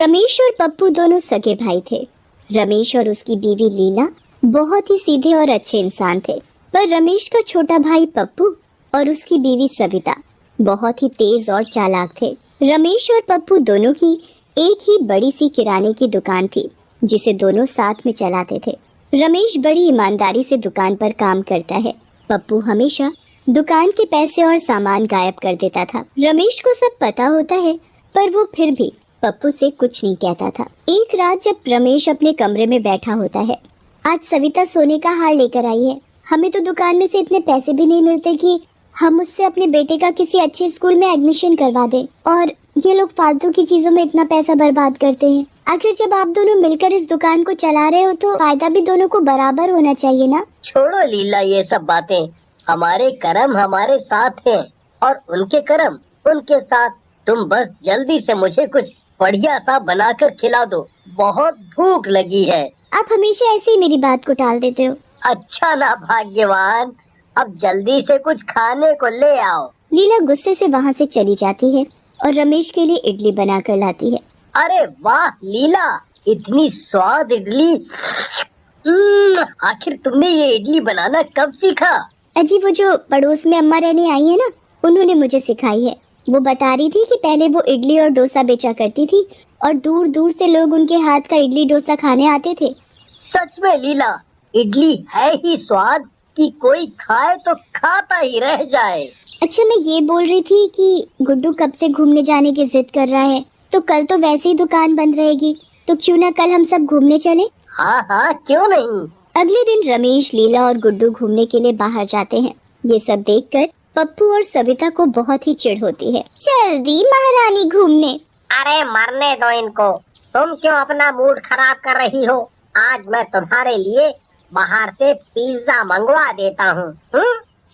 रमेश और पप्पू दोनों सगे भाई थे। रमेश और उसकी बीवी लीला बहुत ही सीधे और अच्छे इंसान थे, पर रमेश का छोटा भाई पप्पू और उसकी बीवी सविता बहुत ही तेज और चालाक थे। रमेश और पप्पू दोनों की एक ही बड़ी सी किराने की दुकान थी, जिसे दोनों साथ में चलाते थे। रमेश बड़ी ईमानदारी से दुकान पर काम करता है। पप्पू हमेशा दुकान के पैसे और सामान गायब कर देता था। रमेश को सब पता होता है, पर वो फिर भी पप्पू से कुछ नहीं कहता था। एक रात जब रमेश अपने कमरे में बैठा होता है, आज सविता सोने का हार लेकर आई है। हमें तो दुकान में से इतने पैसे भी नहीं मिलते कि हम उससे अपने बेटे का किसी अच्छे स्कूल में एडमिशन करवा दें, और ये लोग फालतू की चीजों में इतना पैसा बर्बाद करते हैं। आखिर जब आप दोनों मिलकर इस दुकान को चला रहे हो तो फायदा भी दोनों को बराबर होना चाहिए ना। छोड़ो लीला ये सब बातें। हमारे कर्म हमारे साथ हैं और उनके कर्म उनके साथ। तुम बस जल्दी से मुझे कुछ बढ़िया सा बनाकर खिला दो, बहुत भूख लगी है। आप हमेशा ऐसे ही मेरी बात को टाल देते हो। अच्छा ना भाग्यवान, अब जल्दी से कुछ खाने को ले आओ। लीला गुस्से से वहाँ से चली जाती है और रमेश के लिए इडली बनाकर लाती है। अरे वाह लीला, इतनी स्वाद इडली। आखिर तुमने ये इडली बनाना कब सीखा? अजी वो जो पड़ोस में अम्मा रहने आई है ना, उन्होंने मुझे सिखाई है। वो बता रही थी कि पहले वो इडली और डोसा बेचा करती थी और दूर दूर से लोग उनके हाथ का इडली डोसा खाने आते थे। सच में लीला, इडली है ही स्वाद कि कोई खाए तो खाता ही रह जाए। अच्छा, मैं ये बोल रही थी कि गुड्डू कब से घूमने जाने की जिद कर रहा है, तो कल तो वैसे ही दुकान बंद रहेगी, तो क्यों ना कल हम सब घूमने चले? हाँ हाँ, क्यों नहीं। अगले दिन रमेश, लीला और गुड्डू घूमने के लिए बाहर जाते हैं। ये सब देखकर पप्पू और सविता को बहुत ही चिढ़ होती है। जल्दी महारानी घूमने। अरे मरने दो इनको, तुम क्यों अपना मूड खराब कर रही हो? आज मैं तुम्हारे लिए बाहर से पिज्जा मंगवा देता हूँ।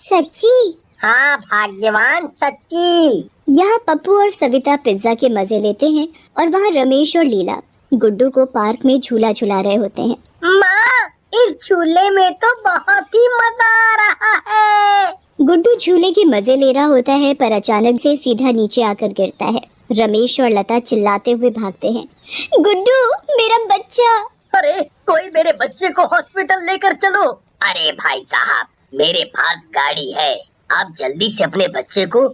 सच्ची? हाँ भाग्यवान, सच्ची। यहाँ पप्पू और सविता पिज्जा के मजे लेते हैं और वहाँ रमेश और लीला गुड्डू को पार्क में झूला झुला रहे होते हैं। माँ, इस झूले में तो बहुत ही मजा आ रहा है। गुड्डू झूले के मजे ले रहा होता है, पर अचानक से सीधा नीचे आकर गिरता है। रमेश और लता चिल्लाते हुए भागते हैं। गुड्डू, मेरा बच्चा। अरे कोई मेरे बच्चे को हॉस्पिटल लेकर चलो। अरे भाई साहब, मेरे पास गाड़ी है, आप जल्दी से अपने बच्चे को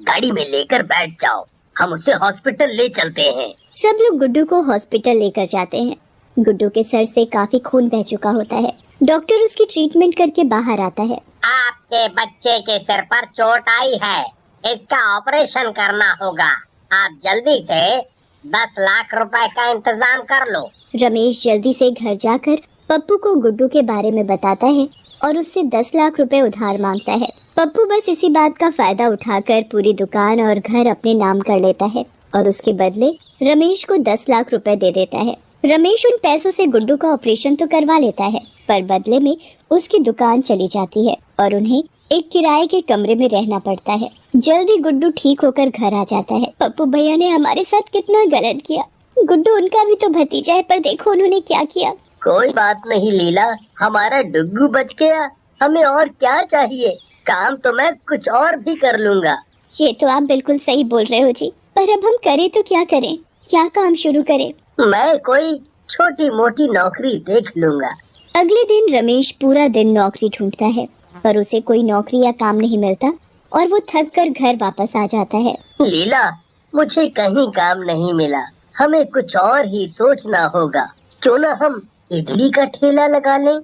गाड़ी में लेकर बैठ जाओ, हम उसे हॉस्पिटल ले चलते हैं। सब लोग गुड्डू को हॉस्पिटल लेकर जाते हैं। गुड्डू के सर से काफी खून बह चुका होता है। डॉक्टर उसकी ट्रीटमेंट करके बाहर आता है। आपके बच्चे के सिर पर चोट आई है, इसका ऑपरेशन करना होगा। आप जल्दी से 10 लाख रुपए का इंतजाम कर लो। रमेश जल्दी से घर जाकर पप्पू को गुड्डू के बारे में बताता है और उससे 10 लाख रुपए उधार मांगता है। पप्पू बस इसी बात का फायदा उठाकर पूरी दुकान और घर अपने नाम कर लेता है और उसके बदले रमेश को 10 लाख रुपए दे देता है। रमेश उन पैसों से गुड्डू का ऑपरेशन तो करवा लेता है, पर बदले में उसकी दुकान चली जाती है और उन्हें एक किराए के कमरे में रहना पड़ता है। जल्दी गुड्डू ठीक होकर घर आ जाता है। पप्पू भैया ने हमारे साथ कितना गलत किया। गुड्डू उनका भी तो भतीजा है, पर देखो उन्होंने क्या किया। कोई बात नहीं लीला, हमारा डुग्गू बच गया, हमें और क्या चाहिए। काम तो मैं कुछ और भी कर लूँगा। ये तो आप बिल्कुल सही बोल रहे हो जी, पर अब हम करें तो क्या करें? क्या काम शुरू करें? मैं कोई छोटी मोटी नौकरी देख लूँगा। अगले दिन रमेश पूरा दिन नौकरी ढूंढता है, पर उसे कोई नौकरी या काम नहीं मिलता और वो थक कर घर वापस आ जाता है। लीला, मुझे कहीं काम नहीं मिला, हमें कुछ और ही सोचना होगा। क्यों ना हम इडली का ठेला लगा लें?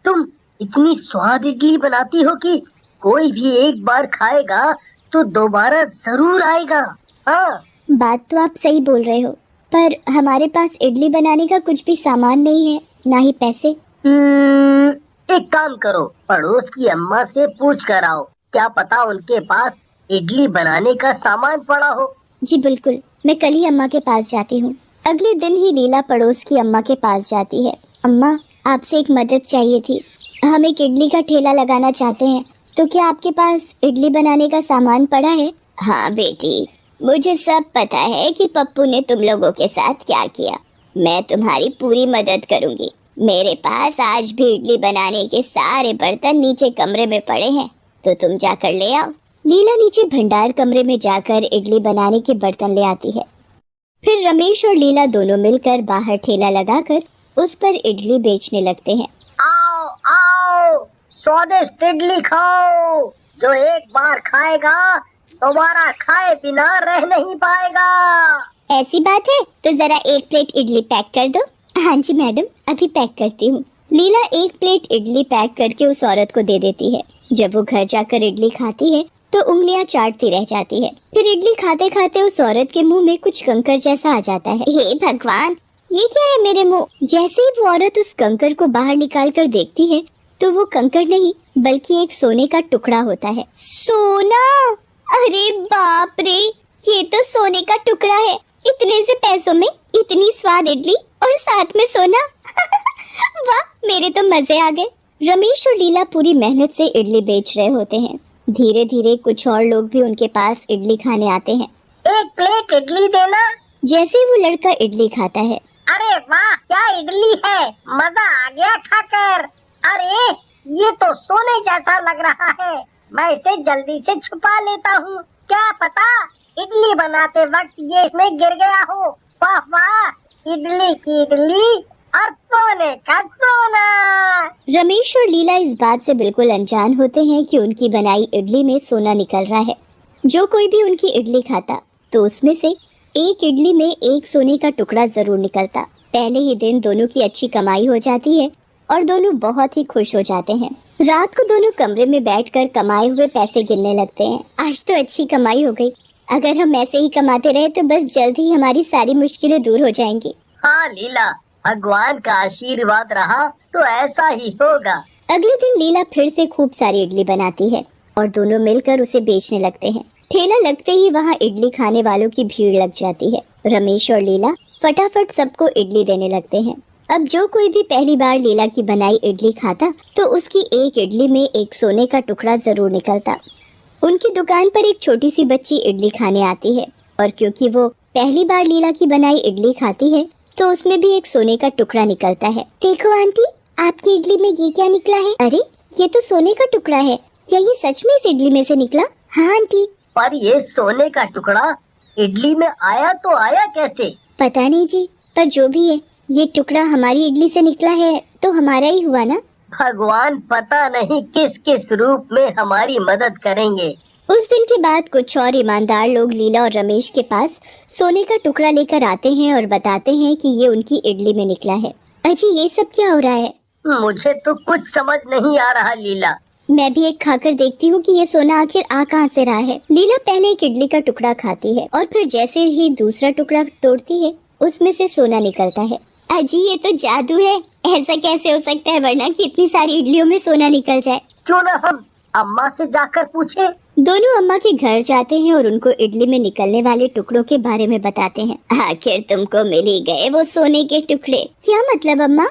तुम इतनी स्वाद इडली बनाती हो कि कोई भी एक बार खाएगा तो दोबारा जरूर आएगा। हाँ, बात तो आप सही बोल रहे हो, पर हमारे पास इडली बनाने का कुछ भी सामान नहीं है, ना ही पैसे। एक काम करो, पड़ोस की अम्मा से पूछ कर आओ, क्या पता उनके पास इडली बनाने का सामान पड़ा हो। जी बिल्कुल, मैं कल ही अम्मा के पास जाती हूँ। अगले दिन ही लीला पड़ोस की अम्मा के पास जाती है। अम्मा, आपसे एक मदद चाहिए थी। हम एक इडली का ठेला लगाना चाहते हैं, तो क्या आपके पास इडली बनाने का सामान पड़ा है? हाँ बेटी, मुझे सब पता है कि पप्पू ने तुम लोगों के साथ क्या किया। मैं तुम्हारी पूरी मदद करूंगी। मेरे पास आज भी इडली बनाने के सारे बर्तन नीचे कमरे में पड़े हैं, तो तुम जाकर ले आओ। लीला नीचे भंडार कमरे में जाकर इडली बनाने के बर्तन ले आती है। फिर रमेश और लीला दोनों मिलकर बाहर ठेला लगाकर उस पर इडली बेचने लगते हैं। आओ आओ, स्वादिष्ट इडली खाओ। जो एक बार खाएगा दोबारा खाए बिना रह नहीं पाएगा। ऐसी बात है तो जरा एक प्लेट इडली पैक कर दो। हाँ जी मैडम, अभी पैक करती हूँ। लीला एक प्लेट इडली पैक करके उस औरत को दे देती है। जब वो घर जाकर इडली खाती है तो उंगलियां चाटती रह जाती है। फिर इडली खाते खाते उस औरत के मुंह में कुछ कंकर जैसा आ जाता है। हे भगवान, ये क्या है मेरे मुंह? जैसे ही वो औरत उस कंकर को बाहर निकाल कर देखती है तो वो कंकर नहीं बल्कि एक सोने का टुकड़ा होता है। सोना! अरे बाप रे, ये तो सोने का टुकड़ा है। इतने से पैसों में इतनी स्वाद इडली और साथ में सोना। वाह, मेरे तो मजे आ गए। रमेश और लीला पूरी मेहनत से इडली बेच रहे होते हैं। धीरे धीरे कुछ और लोग भी उनके पास इडली खाने आते हैं। एक प्लेट इडली देना। जैसे ही वो लड़का इडली खाता है, अरे वाह, क्या इडली है, मजा आ गया खाकर। अरे ये तो सोने जैसा लग रहा है। मैं इसे जल्दी से छुपा लेता हूँ। क्या पता इडली बनाते वक्त ये इसमें गिर गया हो। वाह वाह, इडली की इडली और सोने का सोना। रमेश और लीला इस बात से बिल्कुल अनजान होते हैं कि उनकी बनाई इडली में सोना निकल रहा है। जो कोई भी उनकी इडली खाता तो उसमें से एक इडली में एक सोने का टुकड़ा जरूर निकलता। पहले ही दिन दोनों की अच्छी कमाई हो जाती है और दोनों बहुत ही खुश हो जाते हैं। रात को दोनों कमरे में बैठकर कमाए हुए पैसे गिनने लगते हैं। आज तो अच्छी कमाई हो गई। अगर हम ऐसे ही कमाते रहे तो बस जल्द ही हमारी सारी मुश्किलें दूर हो जाएंगी। हाँ लीला, भगवान का आशीर्वाद रहा तो ऐसा ही होगा। अगले दिन लीला फिर से खूब सारी इडली बनाती है और दोनों मिलकर उसे बेचने लगते हैं। ठेला लगते ही वहाँ इडली खाने वालों की भीड़ लग जाती है। रमेश और लीला फटाफट सबको इडली देने लगते हैं। अब जो कोई भी पहली बार लीला की बनाई इडली खाता तो उसकी एक इडली में एक सोने का टुकड़ा जरूर निकलता। उनकी दुकान पर एक छोटी सी बच्ची इडली खाने आती है और क्योंकि वो पहली बार लीला की बनाई इडली खाती है तो उसमें भी एक सोने का टुकड़ा निकलता है। देखो आंटी, आपकी इडली में ये क्या निकला है? अरे ये तो सोने का टुकड़ा है। क्या ये सच में इस इडली में से निकला? हाँ आंटी। पर ये सोने का टुकड़ा इडली में आया तो आया कैसे? पता नहीं जी, पर जो भी है ये टुकड़ा हमारी इडली से निकला है तो हमारा ही हुआ ना। भगवान पता नहीं किस किस रूप में हमारी मदद करेंगे। उस दिन के बाद कुछ और ईमानदार लोग लीला और रमेश के पास सोने का टुकड़ा लेकर आते हैं और बताते हैं कि ये उनकी इडली में निकला है। अजी ये सब क्या हो रहा है? मुझे तो कुछ समझ नहीं आ रहा लीला। मैं भी एक खाकर देखती हूँ कि ये सोना आखिर आ कहाँ से रहा है। लीला पहले एक इडली का टुकड़ा खाती है और फिर जैसे ही दूसरा टुकड़ा तोड़ती है उसमें से सोना निकलता है। अजी ये तो जादू है। ऐसा कैसे हो सकता है वरना कि इतनी सारी इडलियों में सोना निकल जाए? क्यों ना हम अम्मा से जाकर पूछे। दोनों अम्मा के घर जाते हैं और उनको इडली में निकलने वाले टुकड़ों के बारे में बताते हैं। आखिर तुमको मिल ही गए वो सोने के टुकड़े। क्या मतलब अम्मा?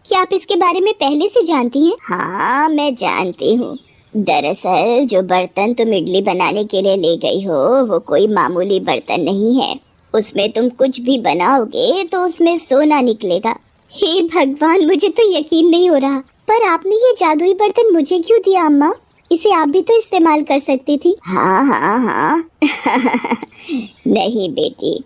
क्या आप इसके बारे में पहले से जानती हैं? हाँ मैं जानती हूँ। दरअसल जो बर्तन तुम इडली बनाने के लिए ले गई हो वो कोई मामूली बर्तन नहीं है। उसमें तुम कुछ भी बनाओगे तो उसमें सोना निकलेगा। हे भगवान, मुझे तो यकीन नहीं हो रहा। पर आपने ये जादुई बर्तन मुझे क्यों दिया अम्मा? इसे आप भी तो इस्तेमाल कर सकती थी। हाँ हाँ हाँ। नहीं बेटी,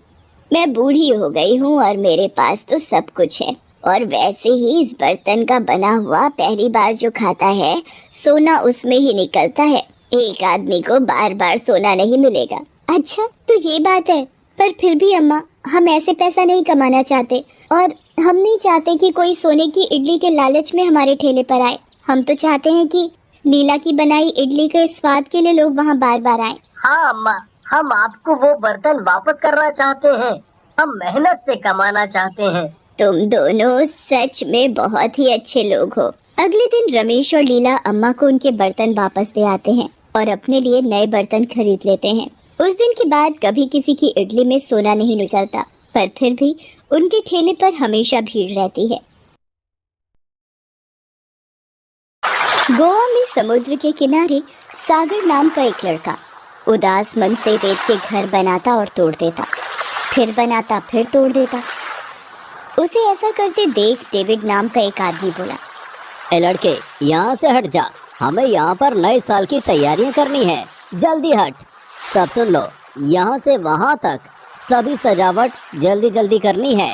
मैं बूढ़ी हो गई हूँ और मेरे पास तो सब कुछ है। और वैसे ही इस बर्तन का बना हुआ पहली बार जो खाता है सोना उसमें ही निकलता है। एक आदमी को बार बार सोना नहीं मिलेगा। अच्छा तो ये बात है। पर फिर भी अम्मा, हम ऐसे पैसा नहीं कमाना चाहते और हम नहीं चाहते कि कोई सोने की इडली के लालच में हमारे ठेले पर आए। हम तो चाहते हैं कि लीला की बनाई इडली के स्वाद के लिए लोग वहाँ बार बार आए। हाँ अम्मा, हम आपको वो बर्तन वापस करना चाहते हैं। हम मेहनत से कमाना चाहते हैं। तुम दोनों सच में बहुत ही अच्छे लोग हो। अगले दिन रमेश और लीला अम्मा को उनके बर्तन वापस दे आते हैं और अपने लिए नए बर्तन खरीद लेते हैं। उस दिन के बाद कभी किसी की इडली में सोना नहीं निकलता, पर फिर भी उनके ठेले पर हमेशा भीड़ रहती है। गोवा में समुद्र के किनारे सागर नाम का एक लड़का उदास मन से रेत के घर बनाता और तोड़ देता, फिर बनाता फिर तोड़ देता। उसे ऐसा करते देख डेविड नाम का एक आदमी बोला, ए लड़के, यहाँ से हट जा। हमें यहाँ पर नए साल की तैयारियां करनी है। जल्दी हट। सब सुन लो, यहाँ से वहाँ तक सभी सजावट जल्दी जल्दी करनी है।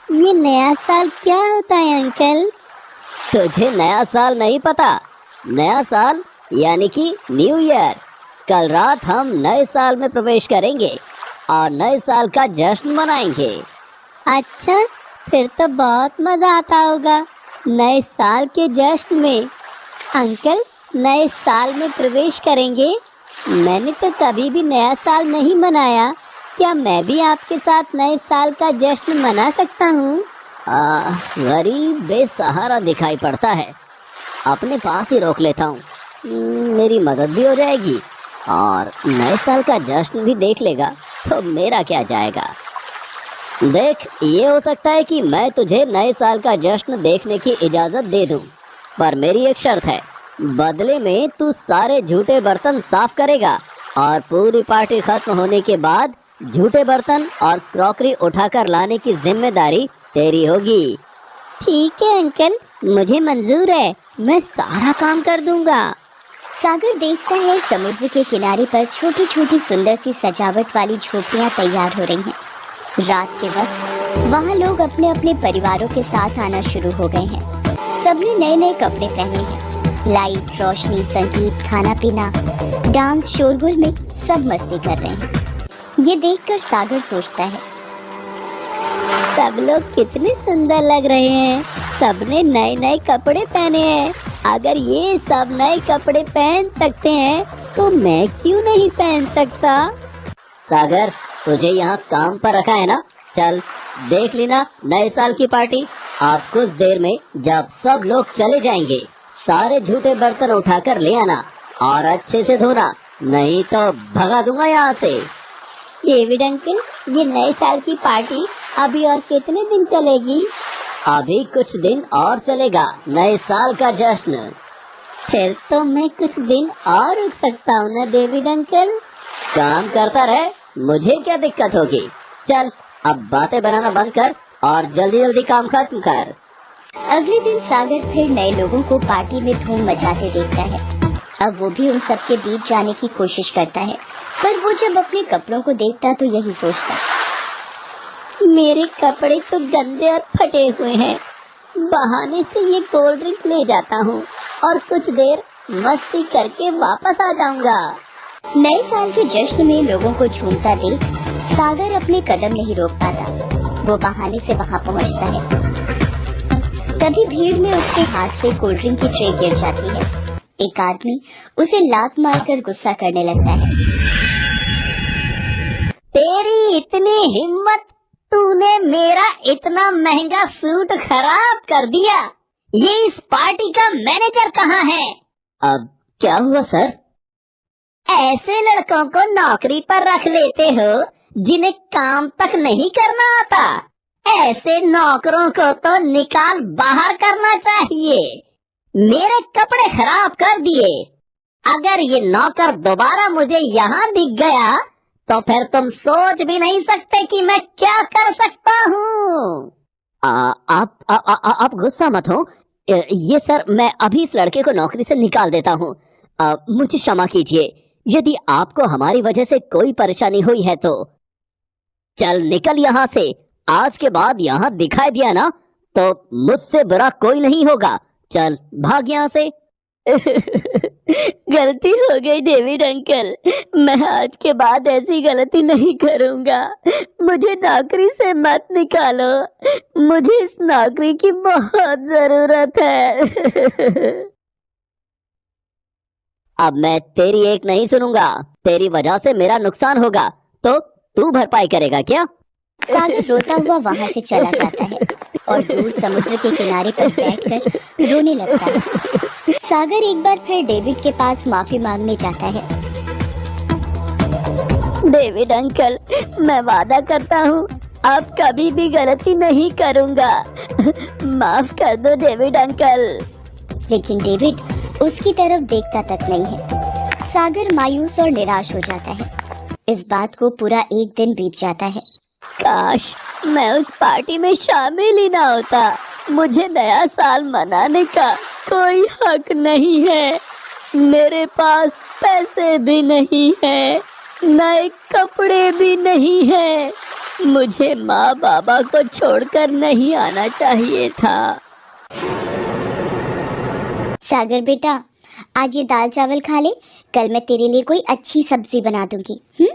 ये नया साल क्या होता है अंकल? तुझे नया साल नहीं पता? नया साल यानी कि न्यू ईयर। कल रात हम नए साल में प्रवेश करेंगे और नए साल का जश्न मनाएंगे। अच्छा, फिर तो बहुत मजा आता होगा नए साल के जश्न में। अंकल, नए साल में प्रवेश करेंगे? मैंने तो कभी भी नया साल नहीं मनाया। क्या मैं भी आपके साथ नए साल का जश्न मना सकता हूँ? गरीब बेसहारा दिखाई पड़ता है, अपने पास ही रोक लेता हूँ। मेरी मदद भी हो जाएगी और नए साल का जश्न भी देख लेगा तो मेरा क्या जाएगा। देख, ये हो सकता है कि मैं तुझे नए साल का जश्न देखने की इजाजत दे दूं, पर मेरी एक शर्त है। बदले में तू सारे झूठे बर्तन साफ करेगा और पूरी पार्टी खत्म होने के बाद झूठे बर्तन और क्रॉकरी उठाकर लाने की जिम्मेदारी तेरी होगी। ठीक है अंकल, मुझे मंजूर है, मैं सारा काम कर दूंगा। सागर देखता है समुद्र के किनारे पर छोटी छोटी सुंदर सी सजावट वाली झोपड़ियां तैयार हो रही हैं। रात के वक्त वहाँ लोग अपने अपने परिवारों के साथ आना शुरू हो गए हैं। सबने नए नए कपड़े पहने हैं। लाइट, रोशनी, संगीत, खाना पीना, डांस, शोरगुल में सब मस्ती कर रहे हैं। ये देखकर सागर सोचता है, सब लोग कितने सुंदर लग रहे हैं। सबने नए नए कपड़े पहने हैं। अगर ये सब नए कपड़े पहन सकते हैं तो मैं क्यों नहीं पहन सकता? सागर, तुझे यहाँ काम पर रखा है ना? चल देख लेना नए साल की पार्टी। अब कुछ देर में जब सब लोग चले जाएंगे, सारे झूठे बर्तन उठाकर ले आना और अच्छे से धोना, नहीं तो भगा दूंगा यहाँ से। डेविड अंकल, ये नए साल की पार्टी अभी और कितने दिन चलेगी? अभी कुछ दिन और चलेगा नए साल का जश्न। फिर तो मैं कुछ दिन और रुक सकता हूँ ना डेविड अंकल? काम करता रहे, मुझे क्या दिक्कत होगी। चल अब बातें बनाना बंद कर और जल्दी जल्दी काम खत्म कर। अगले दिन सागर फिर नए लोगों को पार्टी में धूम मचाते देखता है। अब वो भी उन सबके बीच जाने की कोशिश करता है, पर वो जब अपने कपड़ों को देखता तो यही सोचता, मेरे कपड़े तो गंदे और फटे हुए हैं। बहाने से ये कोल्ड ड्रिंक ले जाता हूँ और कुछ देर मस्ती करके वापस आ जाऊंगा। नए साल के जश्न में लोगों को झूमता देख सागर अपने कदम नहीं रोक पाता। वो बहाने से वहाँ पहुँचता है। तभी भीड़ में उसके हाथ से कोल्ड ड्रिंक की ट्रे गिर जाती है। एक आदमी उसे लात मारकर गुस्सा करने लगता है। तेरी इतनी हिम्मत, तूने मेरा इतना महंगा सूट खराब कर दिया। ये इस पार्टी का मैनेजर कहाँ है? अब क्या हुआ सर? ऐसे लड़कों को नौकरी पर रख लेते हो जिन्हें काम तक नहीं करना आता। ऐसे नौकरों को तो निकाल बाहर करना चाहिए। मेरे कपड़े खराब कर दिए। अगर ये नौकर दोबारा मुझे यहाँ दिख गया तो फिर तुम सोच भी नहीं सकते कि मैं क्या कर सकता हूँ। आप गुस्सा मत हो। ये सर, मैं अभी इस लड़के को नौकरी से निकाल देता हूँ। मुझे क्षमा कीजिए यदि आपको हमारी वजह से कोई परेशानी हुई है तो। चल निकल यहाँ से। आज के बाद यहाँ दिखाई दिया ना तो मुझसे बुरा कोई नहीं होगा। चल भाग यहाँ से। गलती हो गई डेविड अंकल, मैं आज के बाद ऐसी गलती नहीं करूँगा। मुझे नौकरी से मत निकालो, मुझे इस नौकरी की बहुत जरूरत है। अब मैं तेरी एक नहीं सुनूंगा। तेरी वजह से मेरा नुकसान होगा तो तू भरपाई करेगा क्या? सागर रोता हुआ वहाँ से चला जाता है और दूर समुद्र के किनारे पर बैठकर रोने लगता है। सागर एक बार फिर डेविड के पास माफी मांगने जाता है। डेविड अंकल, मैं वादा करता हूँ अब कभी भी गलती नहीं करूँगा। माफ कर दो डेविड अंकल। लेकिन डेविड उसकी तरफ देखता तक नहीं है। सागर मायूस और निराश हो जाता है। इस बात को पूरा एक दिन बीत जाता है। काश मैं उस पार्टी में शामिल ही ना होता। मुझे नया साल मनाने का कोई हक नहीं है। मेरे पास पैसे भी नहीं है। नए कपड़े भी नहीं है। मुझे माँ बाबा को छोड़कर नहीं आना चाहिए था। सागर बेटा, आज ये दाल चावल खा ले, कल मैं तेरे लिए कोई अच्छी सब्जी बना दूंगी।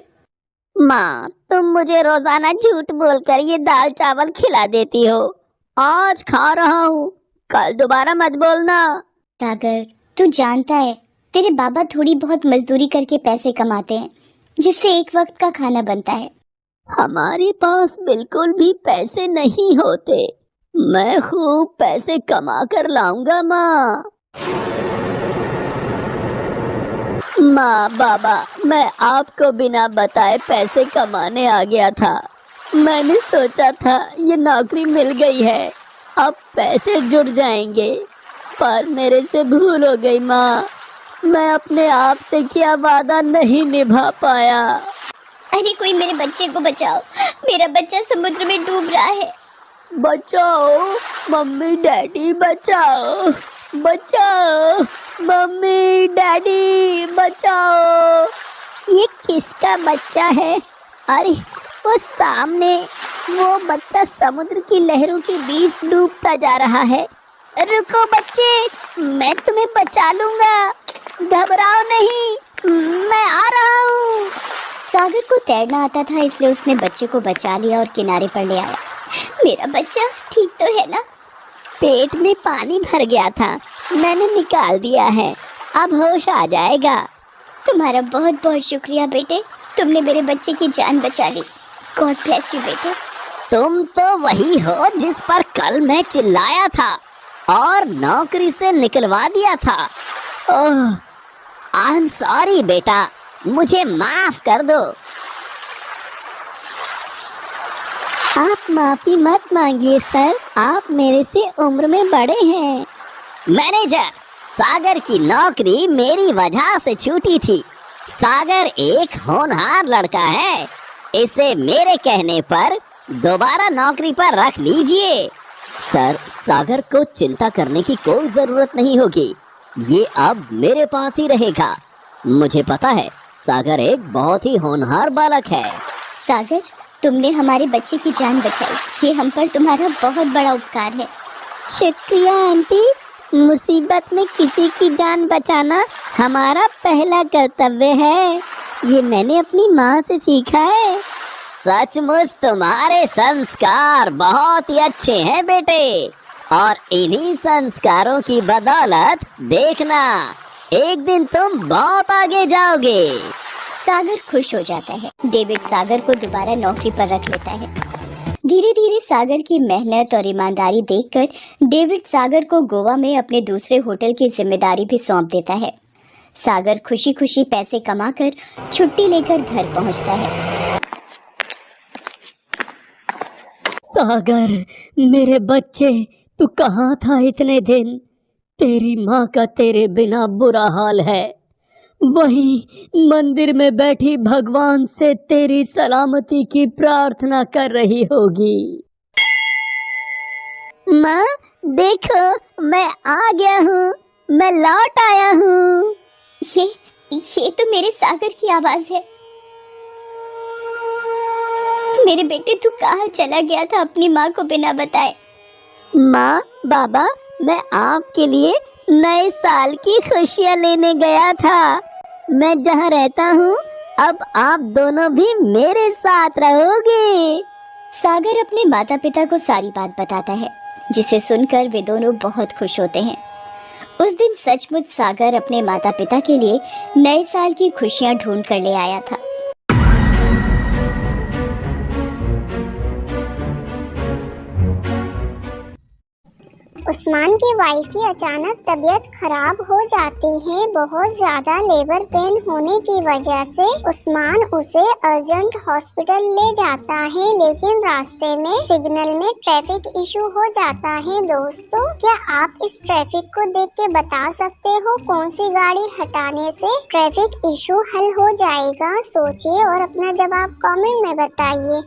माँ, तुम मुझे रोजाना झूठ बोलकर ये दाल चावल खिला देती हो। आज खा रहा हूँ, कल दोबारा मत बोलना। सागर, तू जानता है तेरे बाबा थोड़ी बहुत मजदूरी करके पैसे कमाते हैं, जिससे एक वक्त का खाना बनता है। हमारे पास बिल्कुल भी पैसे नहीं होते। मैं खूब पैसे कमा कर लाऊंगा माँ। माँ बाबा, मैं आपको बिना बताए पैसे कमाने आ गया था। मैंने सोचा था ये नौकरी मिल गई है, अब पैसे जुड़ जाएंगे, पर मेरे से भूल हो गई माँ। मैं अपने आप से किया वादा नहीं निभा पाया। अरे कोई मेरे बच्चे को बचाओ, मेरा बच्चा समुद्र में डूब रहा है। बचाओ मम्मी डैडी, बचाओ बचाओ मम्मी डैडी, बचाओ। ये किसका बच्चा है? अरे वो सामने वो बच्चा समुद्र की लहरों के बीच डूबता जा रहा है। रुको बच्चे, मैं तुम्हें बचा लूंगा, घबराओ नहीं, मैं आ रहा हूँ। सागर को तैरना आता था, इसलिए उसने बच्चे को बचा लिया और किनारे पर ले आया। मेरा बच्चा ठीक तो है ना? पेट में पानी भर गया था, मैंने निकाल दिया है, अब होश आ जाएगा। तुम्हारा बहुत बहुत शुक्रिया बेटे, तुमने मेरे बच्चे की जान बचा ली। गॉड ब्लेस यू बेटे। तुम तो वही हो जिस पर कल मैं चिल्लाया था और नौकरी से निकलवा दिया था। ओह, आई एम सॉरी बेटा, मुझे माफ कर दो। आप माफी मत मांगिए सर, आप मेरे से उम्र में बड़े हैं। मैनेजर, सागर की नौकरी मेरी वजह से छूटी थी। सागर एक होनहार लड़का है, इसे मेरे कहने पर दोबारा नौकरी पर रख लीजिए। सर, सागर को चिंता करने की कोई जरूरत नहीं होगी, ये अब मेरे पास ही रहेगा। मुझे पता है सागर एक बहुत ही होनहार बालक है। सागर, तुमने हमारे बच्चे की जान बचाई, ये हम पर तुम्हारा बहुत बड़ा उपकार है। शुक्रिया आंटी, मुसीबत में किसी की जान बचाना हमारा पहला कर्तव्य है, ये मैंने अपनी माँ से सीखा है। सचमुच तुम्हारे संस्कार बहुत ही अच्छे हैं बेटे, और इन्हीं संस्कारों की बदौलत देखना एक दिन तुम बहुत आगे जाओगे। सागर खुश हो जाता है। डेविड सागर को दोबारा नौकरी पर रख लेता है। धीरे धीरे सागर की मेहनत और ईमानदारी देखकर डेविड सागर को गोवा में अपने दूसरे होटल की जिम्मेदारी भी सौंप देता है। सागर खुशी खुशी पैसे कमाकर छुट्टी लेकर घर पहुंचता है। सागर, मेरे बच्चे, तू कहाँ था इतने दिन? तेरी माँ का तेरे बिना बुरा हाल है, वहीं मंदिर में बैठी भगवान से तेरी सलामती की प्रार्थना कर रही होगी। माँ देखो, मैं आ गया हूँ, मैं लौट आया हूँ। ये तो मेरे सागर की आवाज है। मेरे बेटे, तू कहाँ चला गया था अपनी माँ को बिना बताए? माँ बाबा, मैं आपके लिए नए साल की खुशियाँ लेने गया था। मैं जहाँ रहता हूँ, अब आप दोनों भी मेरे साथ रहोगे। सागर अपने माता पिता को सारी बात बताता है, जिसे सुनकर वे दोनों बहुत खुश होते हैं। उस दिन सचमुच सागर अपने माता पिता के लिए नए साल की खुशियाँ ढूंढ कर ले आया था। उस्मान की वाइफ की अचानक तबीयत खराब हो जाती है। बहुत ज्यादा लेबर पेन होने की वजह से उस्मान उसे अर्जेंट हॉस्पिटल ले जाता है, लेकिन रास्ते में सिग्नल में ट्रैफिक इशू हो जाता है। दोस्तों, क्या आप इस ट्रैफिक को देख के बता सकते हो कौन सी गाड़ी हटाने से ट्रैफिक इशू हल हो जाएगा? सोचिए और अपना जवाब कमेंट में बताइए।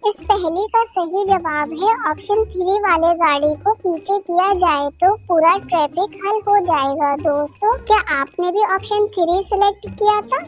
इस पहेली का सही जवाब है ऑप्शन 3 वाले गाड़ी को पीछे किया जाए तो पूरा ट्रैफिक हल हो जाएगा। दोस्तों, क्या आपने भी ऑप्शन 3 सिलेक्ट किया था?